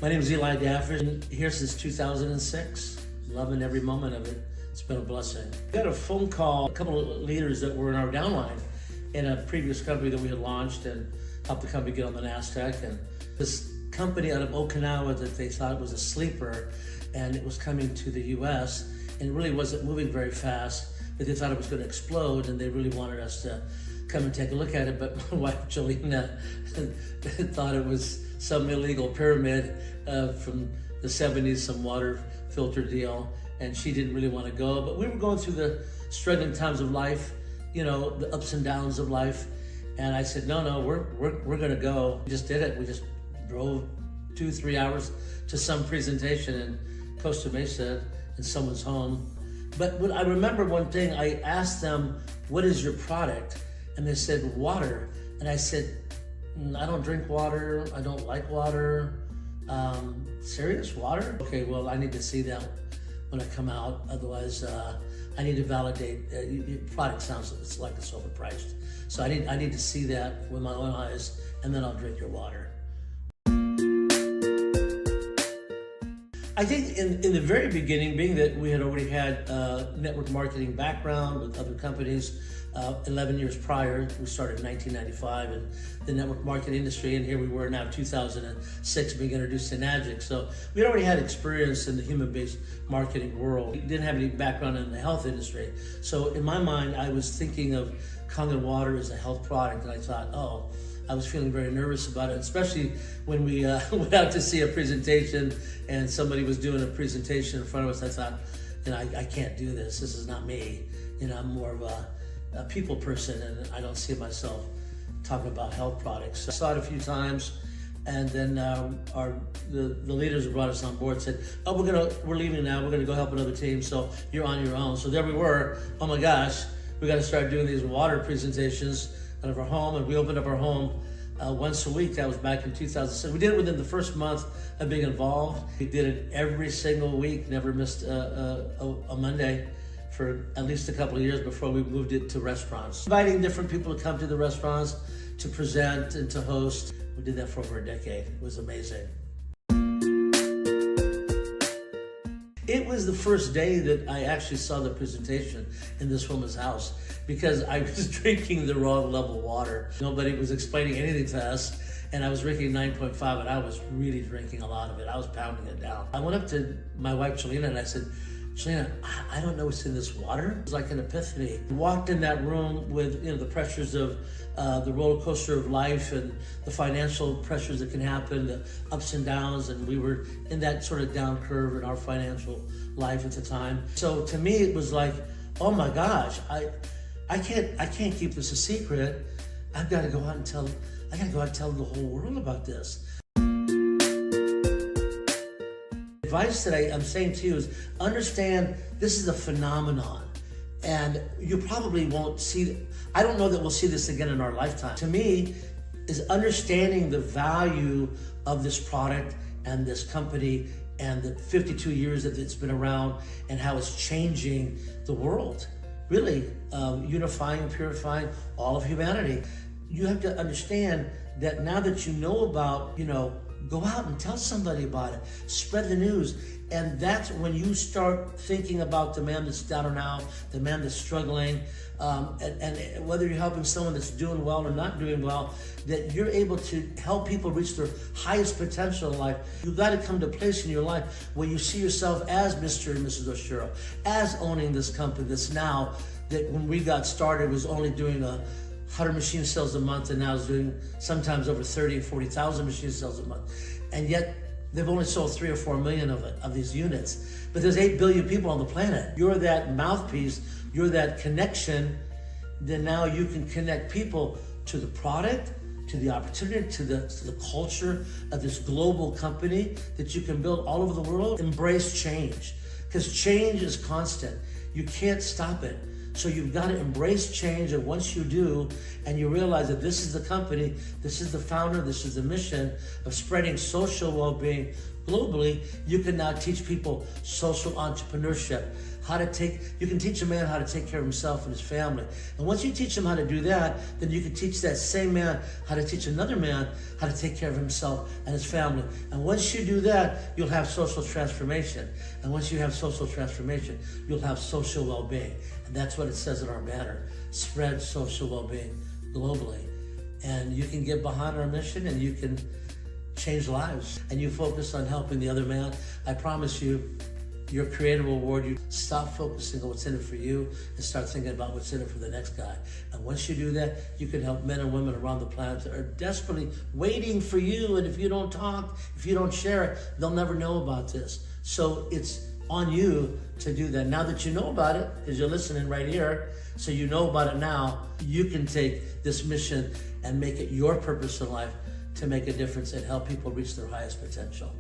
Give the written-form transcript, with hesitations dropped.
My name is Eli Dafesh, and here since 2006. Loving every moment of it. It's been a blessing. I got a phone call, a couple of leaders that were in our downline in a previous company that we had launched and helped the company get on the NASDAQ. And this company out of Okinawa that they thought was a sleeper, and it was coming to the US, and it really wasn't moving very fast, but they thought it was going to explode, and they really wanted us to come and take a look at it. But my wife, Jolena, thought it was some illegal pyramid from the 70s, some water filter deal, and she didn't really want to go. But we were going through the struggling times of life, you know, the ups and downs of life, and I said, no, we're going to go. We just did it. We just drove 2-3 hours to some presentation in Costa Mesa in someone's home. But when I remember one thing, I asked them, what is your product? And they said, water. And I said, I don't drink water. I don't like water. Serious water? Okay, well, I need to see that when I come out. Otherwise, I need to validate. Your product sounds it's like it's overpriced. So I need to see that with my own eyes, and then I'll drink your water. I think in the very beginning, being that we had already had network marketing background with other companies, 11 years prior, we started in 1995 in the network marketing industry, and here we were now 2006 being introduced to Enagic. So we already had experience in the human-based marketing world. We didn't have any background in the health industry. So in my mind, I was thinking of Kangen water as a health product, and I thought, oh, I was feeling very nervous about it, especially when we went out to see a presentation and somebody was doing a presentation in front of us. I thought, you know, I can't do this. This is not me. You know, I'm more of a people person, and I don't see myself talking about health products. So I saw it a few times, and then the leaders who brought us on board said, oh, we're leaving now. We're gonna go help another team, so you're on your own. So there we were. Oh my gosh, we got to start doing these water presentations out of our home, and we opened up our home once a week. That was back in 2006. We did it within the first month of being involved. We did it every single week, never missed a Monday for at least a couple of years before we moved it to restaurants. Inviting different people to come to the restaurants to present and to host. We did that for over a decade. It was amazing. It was the first day that I actually saw the presentation in this woman's house, because I was drinking the wrong level of water. Nobody was explaining anything to us, and I was drinking 9.5, and I was really drinking a lot of it. I was pounding it down. I went up to my wife, Jolena, and I said, Jolena, I don't know what's in this water. It was like an epiphany. I walked in that room with, you know, the pressures of the roller coaster of life and the financial pressures that can happen, the ups and downs, and we were in that sort of down curve in our financial life at the time. So to me, it was like, oh my gosh, I can't keep this a secret. I've got to go out and tell the whole world about this. Advice that I'm saying to you is understand this is a phenomenon, and you probably won't see, I don't know that we'll see this again in our lifetime. To me, is understanding the value of this product and this company and the 52 years that it's been around and how it's changing the world, really unifying, purifying all of humanity. You have to understand that now that you know about, you know, go out and tell somebody about it. Spread the news. And that's when you start thinking about the man that's down and out, the man that's struggling, and whether you're helping someone that's doing well or not doing well, that you're able to help people reach their highest potential in life. You've got to come to a place in your life where you see yourself as Mr. and Mrs. Oshiro, as owning this company that's now, that when we got started was only doing 100 machine sales a month, and now is doing sometimes over 30 and 40,000 machine sales a month. And yet they've only sold 3 or 4 million of these units. But there's 8 billion people on the planet. You're that mouthpiece, you're that connection. Then now you can connect people to the product, to the opportunity, to the culture of this global company that you can build all over the world. Embrace change, because change is constant. You can't stop it. So you've got to embrace change, and once you do, and you realize that this is the company, this is the founder, this is the mission of spreading social well-being globally, you can now teach people social entrepreneurship. You can teach a man how to take care of himself and his family. And once you teach him how to do that, then you can teach that same man how to teach another man how to take care of himself and his family. And once you do that, you'll have social transformation. And once you have social transformation, you'll have social well-being. And that's what it says in our banner: spread social well-being globally. And you can get behind our mission and you can change lives. And you focus on helping the other man. I promise you, your creative reward, you stop focusing on what's in it for you and start thinking about what's in it for the next guy. And once you do that, you can help men and women around the planet that are desperately waiting for you. And if you don't talk, if you don't share it, they'll never know about this. So it's on you to do that. Now that you know about it, because you're listening right here, so you know about it now, you can take this mission and make it your purpose in life to make a difference and help people reach their highest potential.